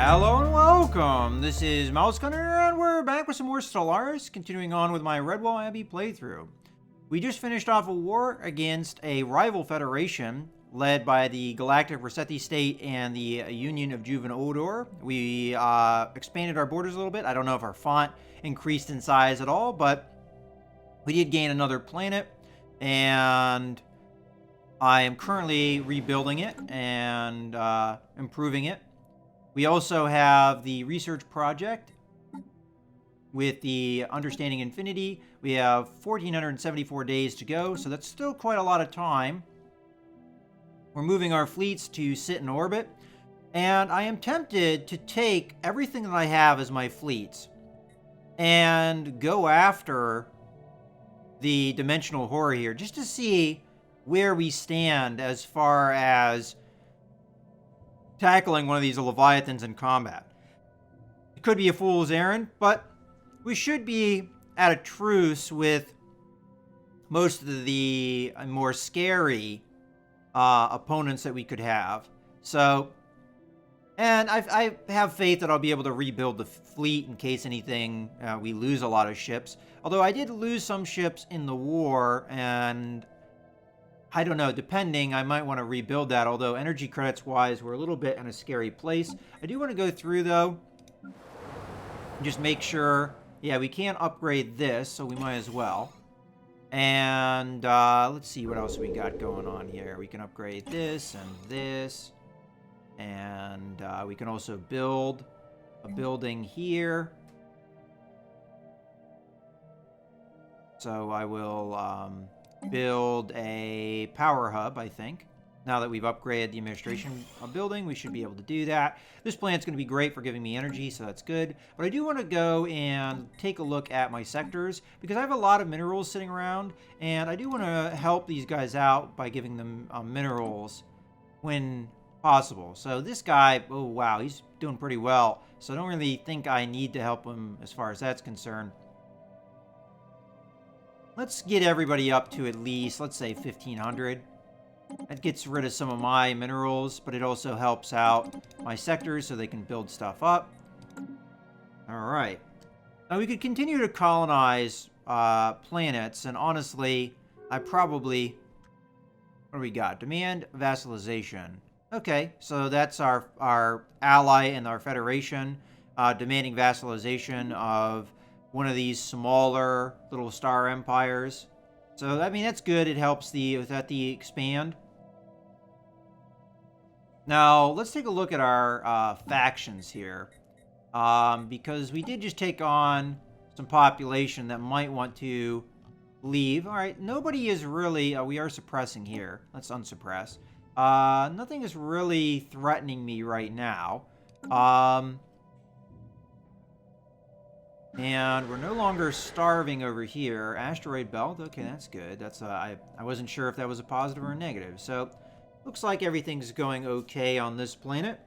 Hello and welcome! This is Mouse Gunner, and we're back with some more Stellaris, continuing on with my Redwall Abbey playthrough. We just finished off a war against a rival federation led by the Galactic Rossetti State and the Union of Juven Odor. We expanded our borders a little bit. I don't know if our font increased in size at all, but we did gain another planet, and I am currently rebuilding it and improving it. We also have the research project with the Understanding Infinity. We have 1,474 days to go, so that's still quite a lot of time. We're moving our fleets to sit in orbit, and I am tempted to take everything that I have as my fleets and go after the dimensional horror here, just to see where we stand as far as tackling one of these Leviathans in combat. It could be a fool's errand, but we should be at a truce with most of the more scary opponents that we could have. So, and I have faith that I'll be able to rebuild the fleet in case anything, we lose a lot of ships. Although I did lose some ships in the war, and I don't know, depending, I might want to rebuild that, although energy credits wise, we're a little bit in a scary place. I do want to go through though, and just make sure, yeah, we can't upgrade this, so we might as well. And let's see what else we got going on here. We can upgrade this and this, and we can also build a building here. So I will build a power hub, I think. Now that we've upgraded the administration building, we should be able to do that. This planet's going to be great for giving me energy, so that's good. But I do want to go and take a look at my sectors, because I have a lot of minerals sitting around, and I do want to help these guys out by giving them minerals when possible. So this guy, oh wow, he's doing pretty well. So I don't really think I need to help him as far as that's concerned. Let's get everybody up to at least, let's say 1,500. That gets rid of some of my minerals, but it also helps out my sectors so they can build stuff up. Alright. Now we could continue to colonize planets, and honestly, I probably... What do we got? Demand vassalization. Okay, so that's our ally and our federation demanding vassalization of one of these smaller little star empires. So, I mean, that's good. It helps the expand. Now, let's take a look at our factions here. Because we did just take on some population that might want to leave. Alright, nobody is really... we are suppressing here. Let's unsuppress. Nothing is really threatening me right now. And we're no longer starving over here. Asteroid belt. Okay, that's good. That's I wasn't sure if that was a positive or a negative. So, looks like everything's going okay on this planet.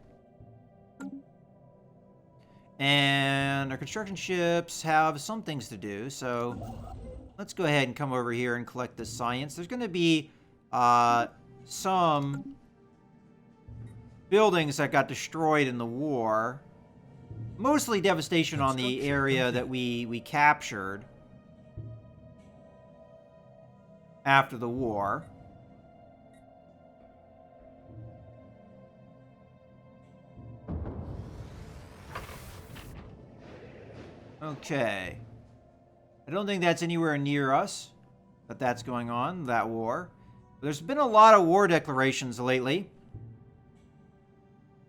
And our construction ships have some things to do. So, let's go ahead and come over here and collect the science. There's going to be some buildings that got destroyed in the war. Mostly devastation on the area that we captured after the war. Okay. I don't think that's anywhere near us, but that's going on, that war. There's been a lot of war declarations lately.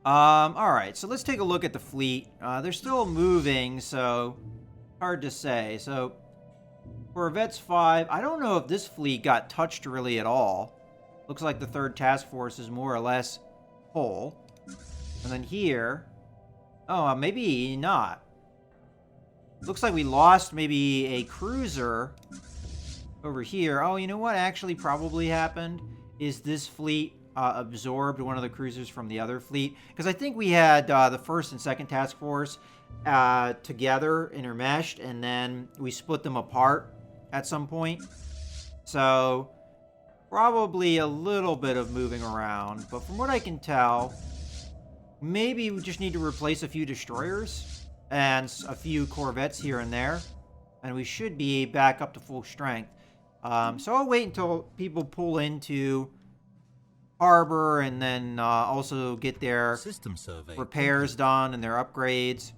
Alright, so let's take a look at the fleet. They're still moving, so hard to say. So, for Vets 5, I don't know if this fleet got touched really at all. Looks like the 3rd Task Force is more or less whole. And then here... Oh, maybe not. Looks like we lost maybe a cruiser over here. Oh, you know what actually probably happened? Is this fleet absorbed one of the cruisers from the other fleet, because I think we had the 1st and 2nd Task Force together, intermeshed, and then we split them apart at some point. So probably a little bit of moving around, but from what I can tell, Maybe we just need to replace a few destroyers and a few corvettes here and there, and we should be back up to full strength. So I'll wait until people pull into harbor and then also get their System survey repairs done and their upgrades.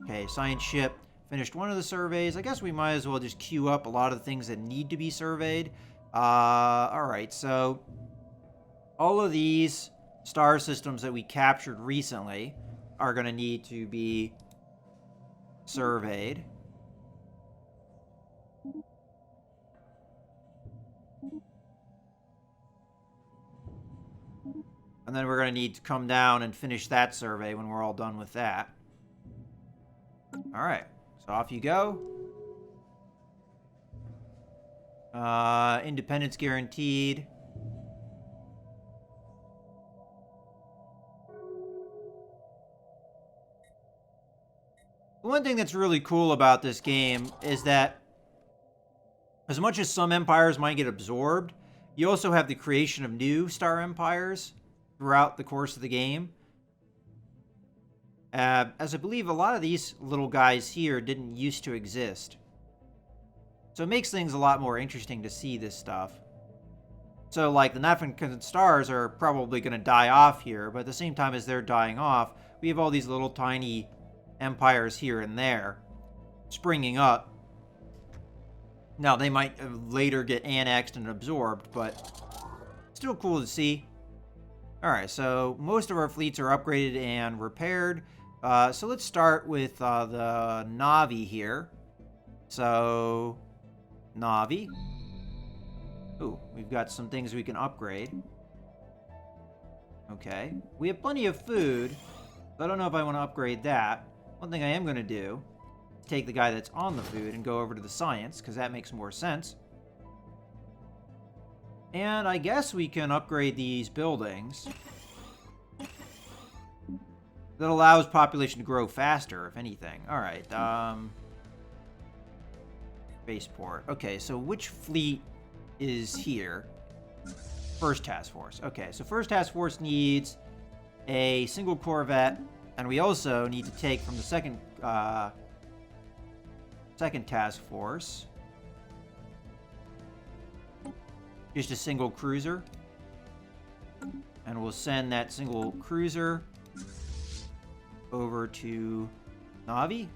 Okay, science ship finished one of the surveys. I guess we might as well just queue up a lot of the things that need to be surveyed. Alright, so all of these star systems that we captured recently are going to need to be surveyed. And then we're going to need to come down and finish that survey when we're all done with that. Alright, so off you go. Independence guaranteed. One thing that's really cool about this game is that as much as some empires might get absorbed, you also have the creation of new star empires throughout the course of the game. As I believe a lot of these little guys here didn't used to exist. So it makes things a lot more interesting to see this stuff. So like the Leviathan stars are probably going to die off here, but at the same time as they're dying off, we have all these little tiny empires here and there springing up. Now they might later get annexed and absorbed, but still cool to see. Alright, so most of our fleets are upgraded and repaired. So let's start with the Navi here. So, Navi. Ooh, we've got some things we can upgrade. Okay. We have plenty of food. I don't know if I want to upgrade that. One thing I am going to do is take the guy that's on the food and go over to the science, because that makes more sense. And I guess we can upgrade these buildings. That allows population to grow faster, if anything. Alright, Spaceport. Okay, so which fleet is here? First Task Force. Okay, so First Task Force needs a single corvette, and we also need to take from the second Task Force just a single cruiser. And we'll send that single cruiser over to Navi.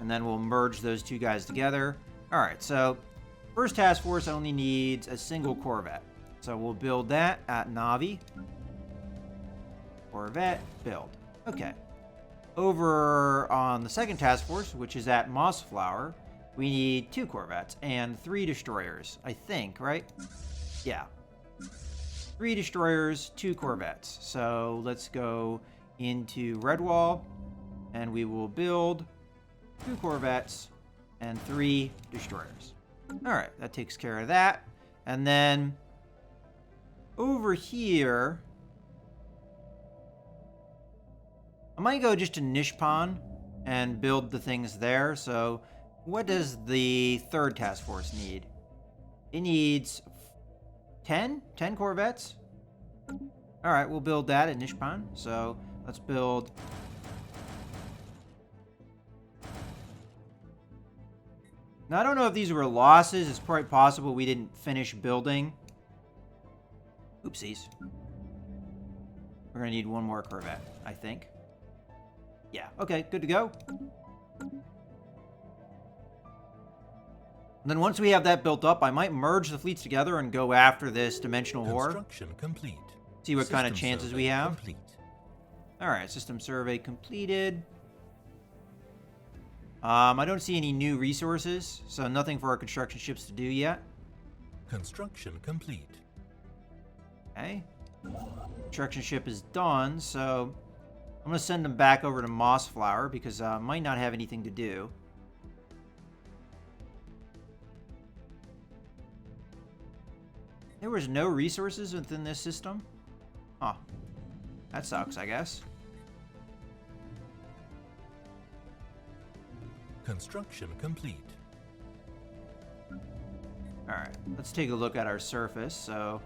And then we'll merge those two guys together. Alright, so First Task Force only needs a single corvette. So we'll build that at Navi. Corvette, build. Okay. Over on the second Task Force, which is at Mossflower, we need 2 corvettes and 3 destroyers, I think, right? Yeah. 3 destroyers, 2 corvettes. So let's go into Redwall, and we will build 2 corvettes and 3 destroyers. Alright, that takes care of that. And then over here, I might go just to Nishpan and build the things there. So what does the third task force need? It needs 10 corvettes. Alright, we'll build that at Nishpan. So let's build now, I don't know if these were losses. It's probably possible we didn't finish building. Oopsies. We're going to need 1 more corvette, I think. Yeah, okay, good to go. And then once we have that built up, I might merge the fleets together and go after this dimensional war. Construction complete. See what kind of chances we have. Complete. Alright, system survey completed. I don't see any new resources, so nothing for our construction ships to do yet. Construction complete. Okay. Construction ship is done, so I'm going to send them back over to Mossflower because might not have anything to do. There was no resources within this system? Huh. That sucks, I guess. Construction complete. Alright, let's take a look at our surface. So,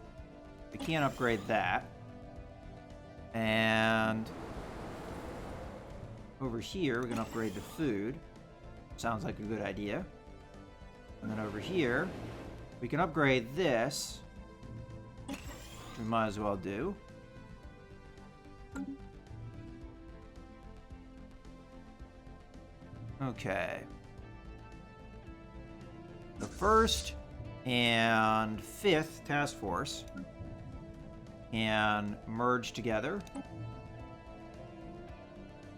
we can't upgrade that. And over here, we can upgrade the food. Sounds like a good idea. And then over here, we can upgrade this, which we might as well do. Okay. The 1st and 5th task force can merge together.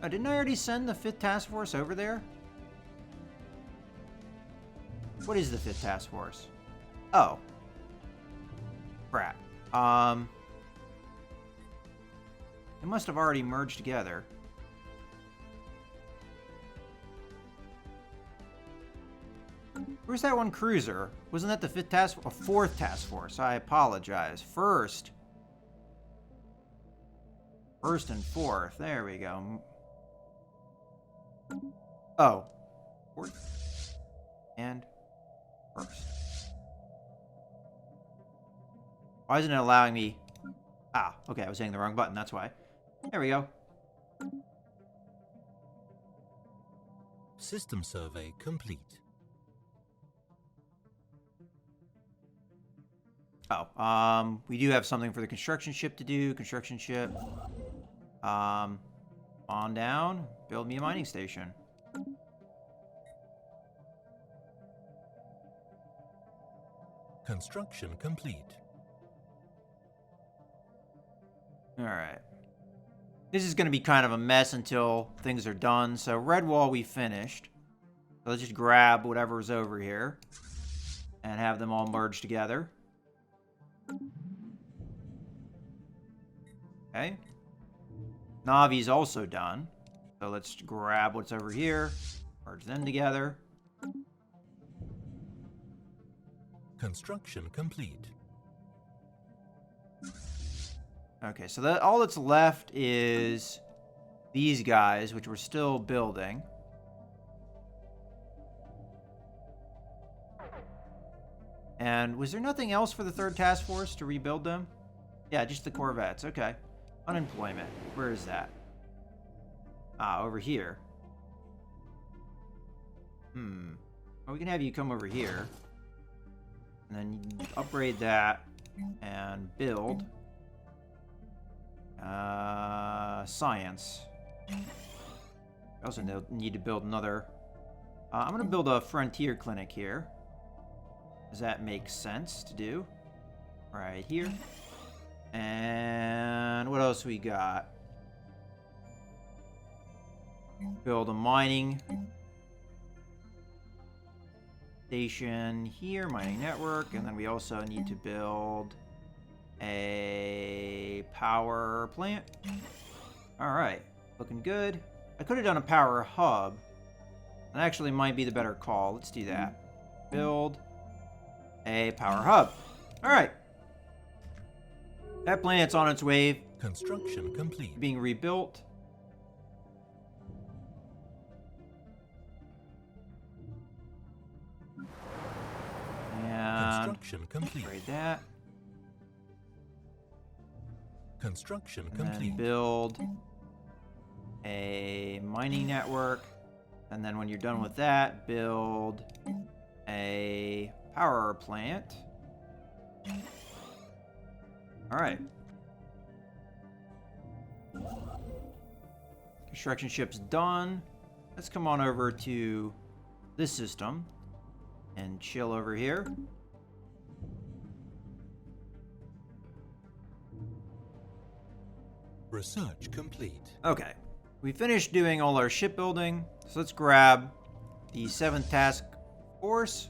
Oh, didn't I already send the 5th task force over there? What is the 5th task force? Oh. Crap. They must have already merged together. Where's that one cruiser? Wasn't that the 5th task force? 4th task force. I apologize. 1st and 4th. There we go. Oh. 4th and 1st. Why isn't it allowing me? Ah, okay. I was hitting the wrong button. That's why. There we go. System survey complete. Oh, we do have something for the construction ship to do. Construction ship. On down. Build me a mining station. Construction complete. Alright. This is going to be kind of a mess until things are done. So, Redwall we finished. So let's just grab whatever's over here. And have them all merge together. Okay. Navi's also done. So let's grab what's over here. Merge them together. Construction complete. Okay, so all that's left is these guys, which we're still building. And was there nothing else for the 3rd task force to rebuild them? Yeah, just the corvettes. Okay. Unemployment. Where is that? Ah, over here. Well, we can have you come over here. And then upgrade that. And build. Science. I also need to build another... I'm going to build a frontier clinic here. Does that make sense to do? Right here. And what else we got? Build a mining station here, mining network, and then we also need to build a power plant. Alright, looking good. I could have done a power hub. That actually might be the better call. Let's do that. Build a power hub. Alright. That planet's on its way. Construction complete. Being rebuilt. And construction complete. upgrade that. Construction And complete. then build a mining network. And then when you're done with that, build a power plant. Alright. Construction ship's done. Let's come on over to this system and chill over here. Research complete. Okay. We finished doing all our shipbuilding. So let's grab the 7th task force.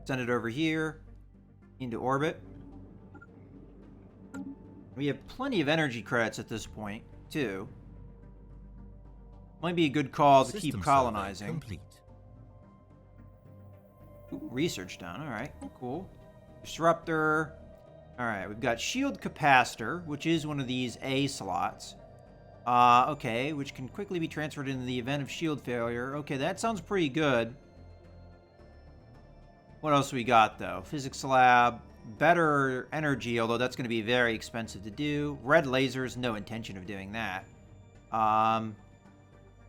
Send it over here into orbit. We have plenty of energy credits at this point, too. Might be a good call to keep System colonizing. survey complete. Ooh, research done. All right, cool. Disruptor. All right, we've got shield capacitor, which is one of these A slots. Okay, which can quickly be transferred in the event of shield failure. Okay, that sounds pretty good. What else we got, though? Physics lab, better energy, although that's going to be very expensive to do. Red lasers, no intention of doing that.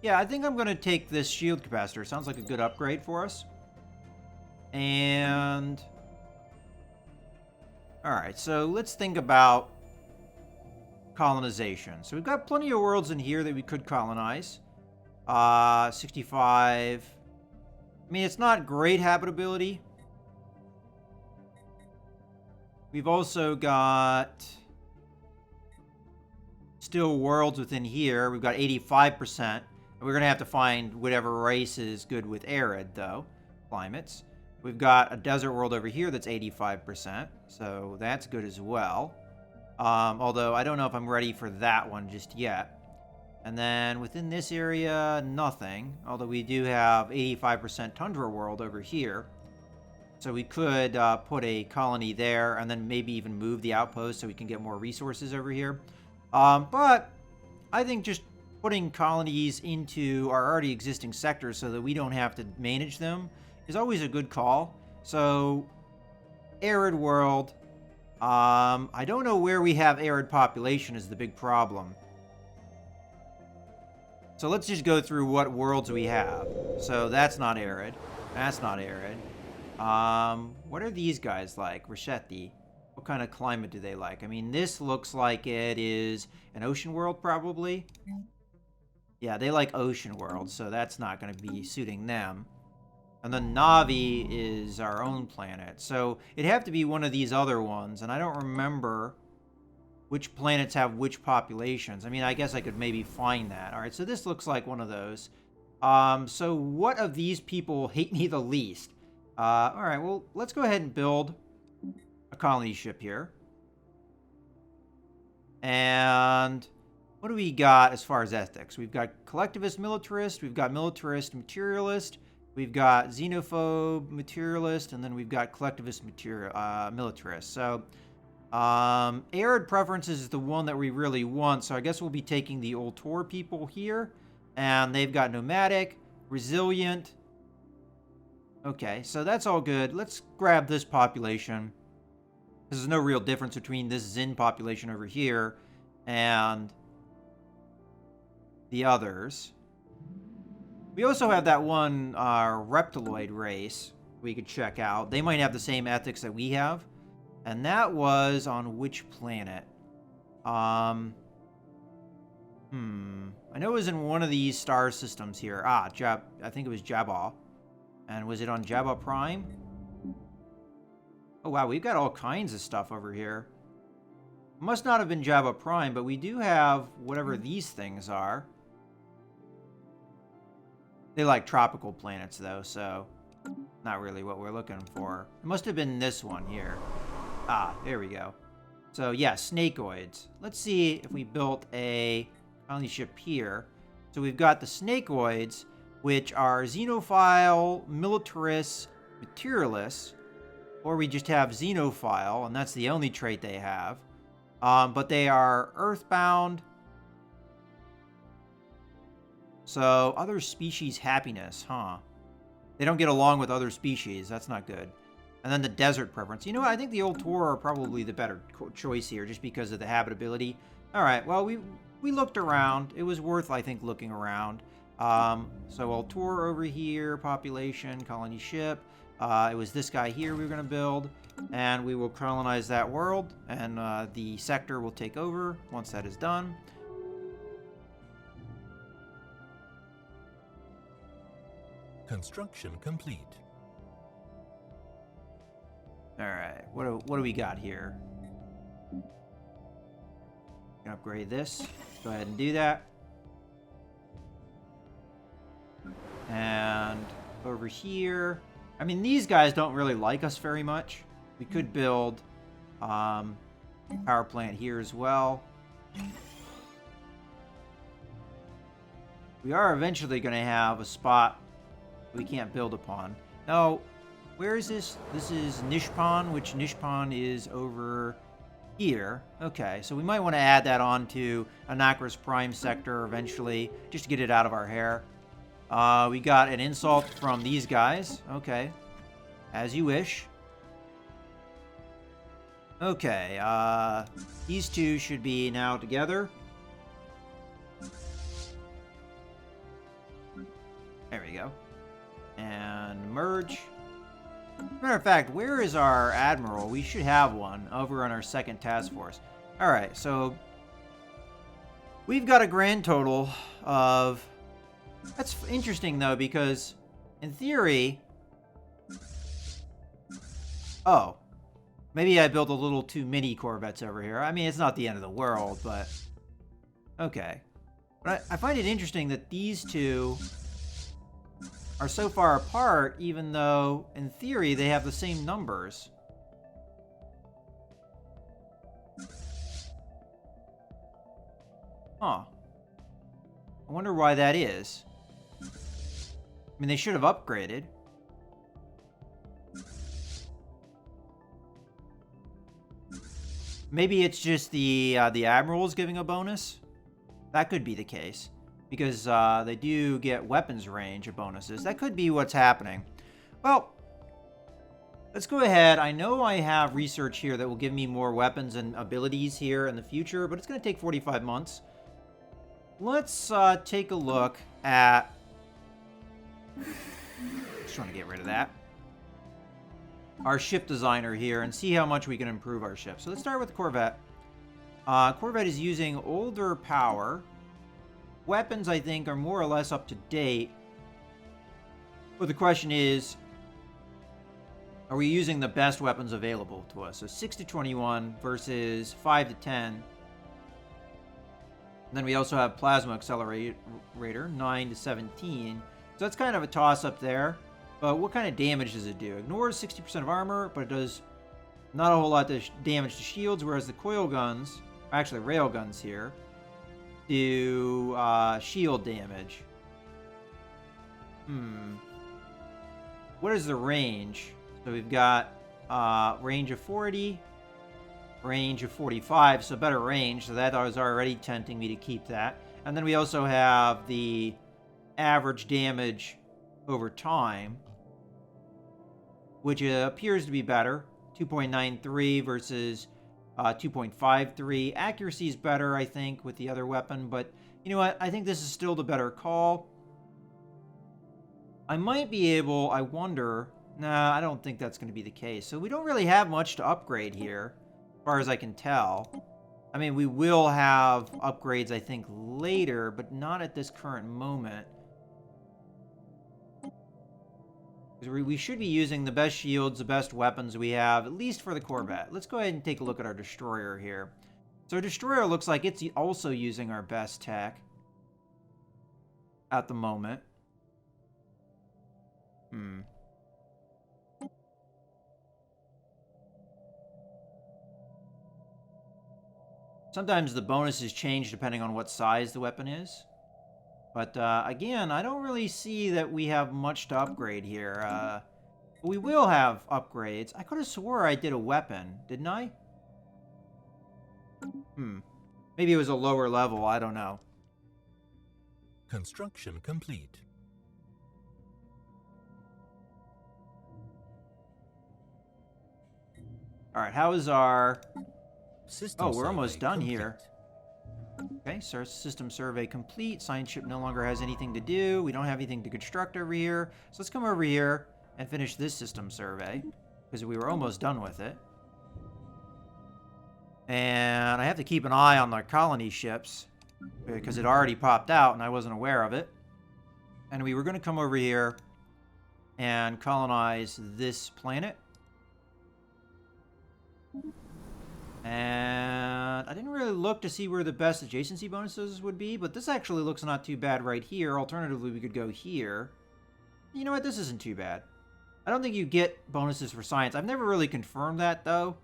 Yeah, I think I'm going to take this shield capacitor. Sounds like a good upgrade for us. And... Alright, so let's think about colonization. So we've got plenty of worlds in here that we could colonize. 65. I mean, it's not great habitability. We've also got still worlds within here. We've got 85%. We're going to have to find whatever race is good with arid, though, climates. We've got a desert world over here that's 85%, so that's good as well. Although I don't know if I'm ready for that one just yet. And then within this area, nothing. Although we do have 85% tundra world over here. So we could put a colony there and then maybe even move the outpost so we can get more resources over here. But I think just putting colonies into our already existing sectors so that we don't have to manage them is always a good call. So, arid world. I don't know where we have arid population is the big problem. So let's just go through what worlds we have. So that's not arid. That's not arid. What are these guys like? Rossetti. What kind of climate do they like? I mean, this looks like it is an ocean world, probably. Yeah, they like ocean worlds, so that's not going to be suiting them. And then Navi is our own planet. So it'd have to be one of these other ones, and I don't remember which planets have which populations. I mean, I guess I could maybe find that. All right, so this looks like one of those. So what of these people hate me the least? All right, well, let's go ahead and build a colony ship here. And what do we got as far as ethics? We've got collectivist militarist, we've got militarist materialist, we've got xenophobe materialist, and then we've got collectivist militarist. So arid preferences is the one that we really want, so I guess we'll be taking the old Tor people here. And they've got nomadic, resilient. Okay, so that's all good. Let's grab this population. There's no real difference between this Zin population over here and the others. We also have that one reptiloid race we could check out. They might have the same ethics that we have. And that was on which planet? I know it was in one of these star systems here. I think it was Jabba. And was it on Jabba Prime? Oh, wow, we've got all kinds of stuff over here. Must not have been Jabba Prime, but we do have whatever these things are. They like tropical planets, though, so not really what we're looking for. It must have been this one here. There we go. So, yeah, snakeoids. Let's see if we built a colony ship here. So we've got the snakeoids, which are xenophile, militarists, materialists, or we just have xenophile, and that's the only trait they have. But they are earthbound. So, other species happiness, huh? They don't get along with other species. That's not good. And then the desert preference. You know what? I think the old Tor are probably the better choice here, just because of the habitability. All right, well, we looked around. It was worth, I think, looking around. So old Tor over here, population, colony ship. It was this guy here we were going to build. And we will colonize that world. And the sector will take over once that is done. Construction complete. All right, what do we got here? Can upgrade this. Go ahead and do that. And over here, I mean, these guys don't really like us very much. We could build power plant here as well. We are eventually going to have a spot we can't build upon. Now, where is this? This is Nishpan, which Nishpan is over here. Okay, so we might want to add that on to Anakris Prime sector eventually, just to get it out of our hair. We got an insult from these guys. Okay, as you wish. Okay, these two should be now together. There we go. And merge. Matter of fact, where is our admiral? We should have one over on our second task force. Alright, so we've got a grand total of... That's interesting, though, because in theory... Oh. Maybe I built a little too many corvettes over here. I mean, it's not the end of the world, but... Okay. But I find it interesting that these two are so far apart, even though, in theory, they have the same numbers. Huh. I wonder why that is. I mean, they should have upgraded. Maybe it's just the admirals giving a bonus. That could be the case, because they do get weapons range of bonuses. That could be what's happening. Well, let's go ahead. I know I have research here that will give me more weapons and abilities here in the future, but it's going to take 45 months. Let's take a look at... Just trying to get rid of that. Our ship designer here and see how much we can improve our ship. So let's start with the Corvette. Corvette is using older power. Weapons, I think, are more or less up to date. But the question is, are we using the best weapons available to us? So 6 to 21 versus 5 to 10. And then we also have Plasma Accelerator, 9 to 17. So that's kind of a toss-up there. But what kind of damage does it do? Ignores 60% of armor, but it does not a whole lot of damage to shields, whereas the coil guns, actually rail guns here, do shield damage. What is the range? So we've got range of 40, range of 45, so better range. So that was already tempting me to keep that. And then we also have the average damage over time, which appears to be better. 2.93 versus 2.53. Accuracy is better, I think, with the other weapon, but you know what? I think this is still the better call. I might be able, I wonder... Nah, I don't think that's going to be the case. So we don't really have much to upgrade here, as far as I can tell. I mean, we will have upgrades, I think, later, but not at this current moment. We should be using the best shields, the best weapons we have, at least for the Corvette. Let's go ahead and take a look at our destroyer here. So destroyer looks like it's also using our best tech at the moment. Sometimes the bonuses change depending on what size the weapon is. But, again, I don't really see that we have much to upgrade here. We will have upgrades. I could have swore I did a weapon, didn't I? Maybe it was a lower level, I don't know. Construction complete. Alright, how is our... System we're almost survey done complete. here. Okay, so system survey complete. Science ship no longer has anything to do. We don't have anything to construct over here. So let's come over here and finish this system survey, because we were almost done with it. And I have to keep an eye on the colony ships, because it already popped out and I wasn't aware of it. And we were going to come over here and colonize this planet. And I didn't really look to see where the best adjacency bonuses would be, but this actually looks not too bad right here. Alternatively, we could go here. You know what? This isn't too bad. I don't think you get bonuses for science. I've never really confirmed that, though.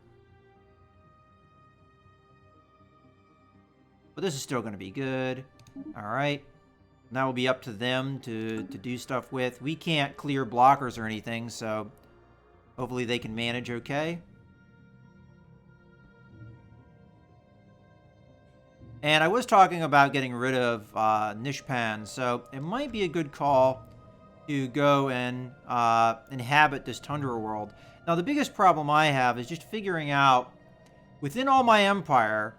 But this is still going to be good. Alright. That will be up to them to do stuff with. We can't clear blockers or anything, so hopefully they can manage okay. And I was talking about getting rid of Nishpan, so it might be a good call to go and inhabit this tundra world. Now, the biggest problem I have is just figuring out within all my empire,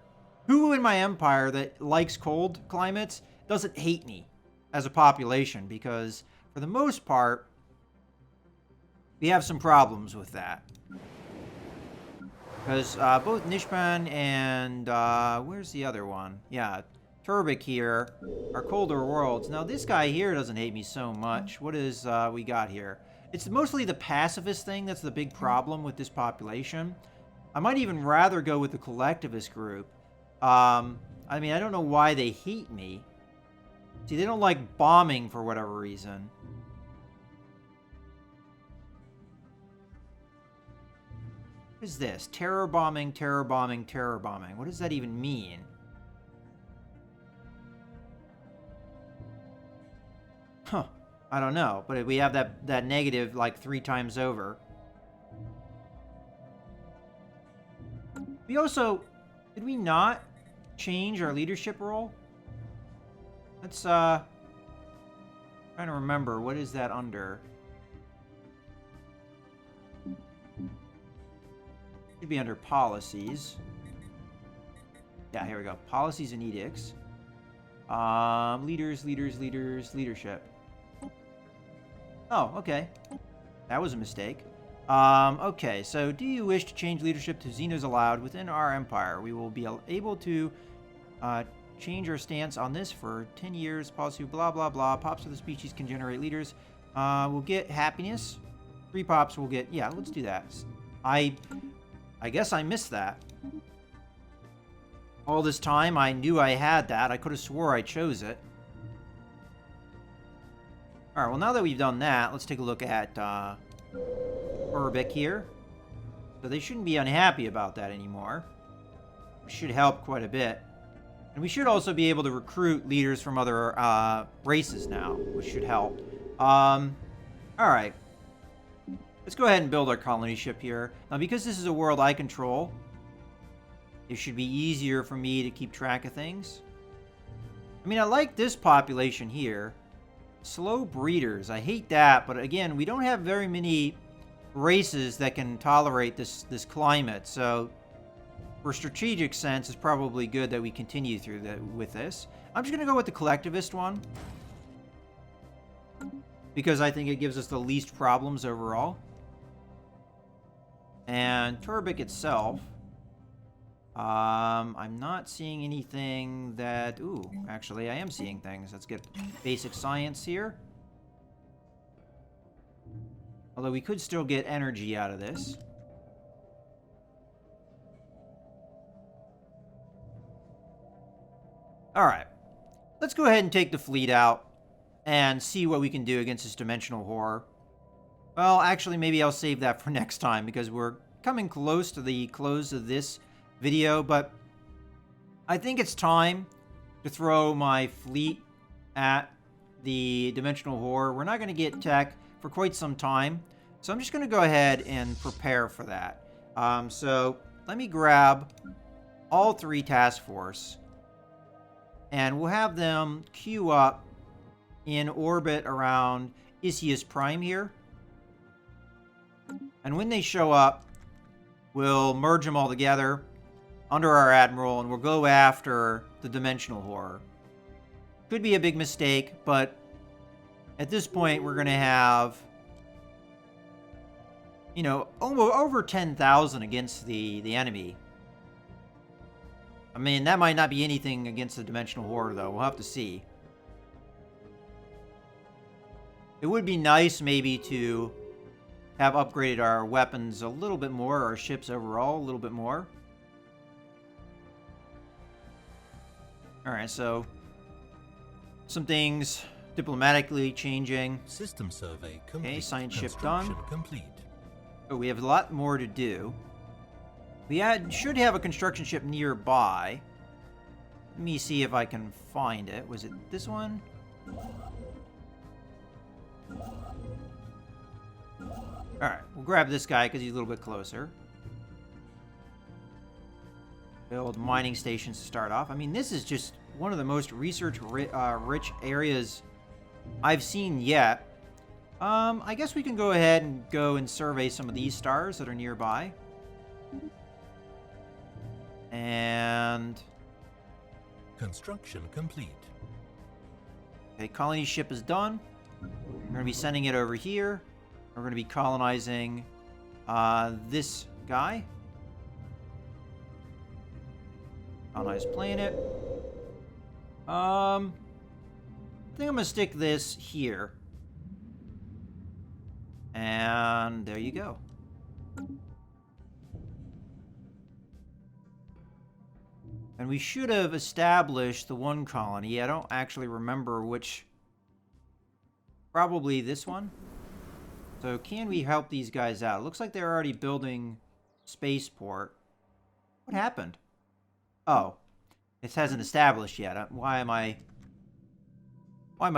who in my empire that likes cold climates doesn't hate me as a population? Because for the most part, we have some problems with that. Because both Nishpan and, where's the other one? Yeah, Turbik here are colder worlds. Now, this guy here doesn't hate me so much. What is we got here? It's mostly the pacifist thing that's the big problem with this population. I might even rather go with the collectivist group. I mean, I don't know why they hate me. See, they don't like bombing for whatever reason. What is this? Terror bombing, terror bombing, terror bombing. What does that even mean? Huh. I don't know. But we have that negative like 3 times over. We also... Did we not change our leadership role? Let's, trying to remember. What is that under? Should be under policies. Yeah, here we go. Policies and edicts. Leaders, leadership. Oh, okay. That was a mistake. Okay, so do you wish to change leadership to Xenos allowed within our empire? We will be able to change our stance on this for 10 years. Policy, blah, blah, blah. Pops of the species can generate leaders. We'll get happiness. 3 pops will get... Yeah, let's do that. I guess I missed that. All this time, I knew I had that. I could have swore I chose it. Alright, well, now that we've done that, let's take a look at Urbik here. So they shouldn't be unhappy about that anymore. It should help quite a bit. And we should also be able to recruit leaders from other races now, which should help. Alright. Let's go ahead and build our colony ship here. Now, because this is a world I control, it should be easier for me to keep track of things. I mean, I like this population here. Slow breeders. I hate that, but again, we don't have very many races that can tolerate this climate, so for strategic sense, it's probably good that we continue through with this. I'm just going to go with the collectivist one, because I think it gives us the least problems overall. And Turbik itself, I'm not seeing anything that... Ooh, actually, I am seeing things. Let's get basic science here. Although we could still get energy out of this. Alright. Let's go ahead and take the fleet out and see what we can do against this dimensional horror. Well, actually, maybe I'll save that for next time because we're coming close to the close of this video, but I think it's time to throw my fleet at the dimensional horror. We're not going to get tech for quite some time, so I'm just going to go ahead and prepare for that. So let me grab all 3 task force, and we'll have them queue up in orbit around Isius Prime here. And when they show up, we'll merge them all together under our admiral, and we'll go after the dimensional horror. Could be a big mistake, but at this point, we're going to have, you know, over 10,000 against the enemy. I mean, that might not be anything against the dimensional horror, though. We'll have to see. It would be nice, maybe, to have upgraded our weapons a little bit more, our ships overall a little bit more. Alright, so some things diplomatically changing. System survey complete. Okay, science ship done. Complete. Oh, we have a lot more to do. We should have a construction ship nearby. Let me see if I can find it. Was it this one? Alright, we'll grab this guy because he's a little bit closer. Build mining stations to start off. I mean, this is just one of the most research-rich areas I've seen yet. I guess we can go ahead and go and survey some of these stars that are nearby. And... Construction complete. Okay, colony ship is done. We're going to be sending it over here. We're going to be colonizing this guy. Colonize planet. I think I'm going to stick this here. And there you go. And we should have established the one colony. I don't actually remember which. Probably this one. So can we help these guys out? It looks like they're already building spaceport. What happened? Oh. It hasn't established yet. Why am I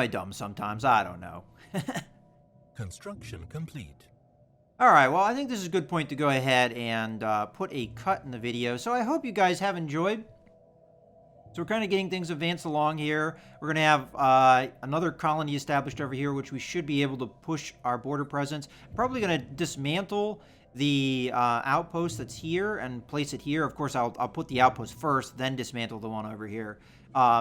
dumb sometimes? I don't know. Construction complete. Alright, well, I think this is a good point to go ahead and put a cut in the video. So I hope you guys have enjoyed. So we're kind of getting things advanced along here. We're going to have another colony established over here, which we should be able to push our border presence. Probably going to dismantle the outpost that's here and place it here. Of course, I'll put the outpost first, then dismantle the one over here,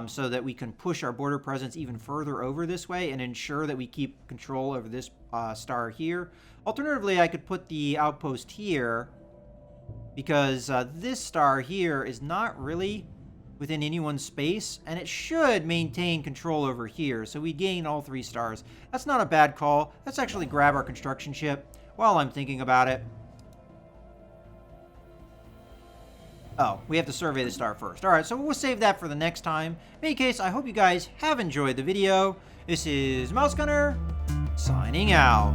so that we can push our border presence even further over this way and ensure that we keep control over this star here. Alternatively, I could put the outpost here because this star here is not really within anyone's space, and it should maintain control over here, so we gain all 3 stars. That's not a bad call. Let's actually grab our construction ship while I'm thinking about it. Oh, we have to survey the star first. Alright, so we'll save that for the next time. In any case, I hope you guys have enjoyed the video. This is Mouse Gunner, signing out.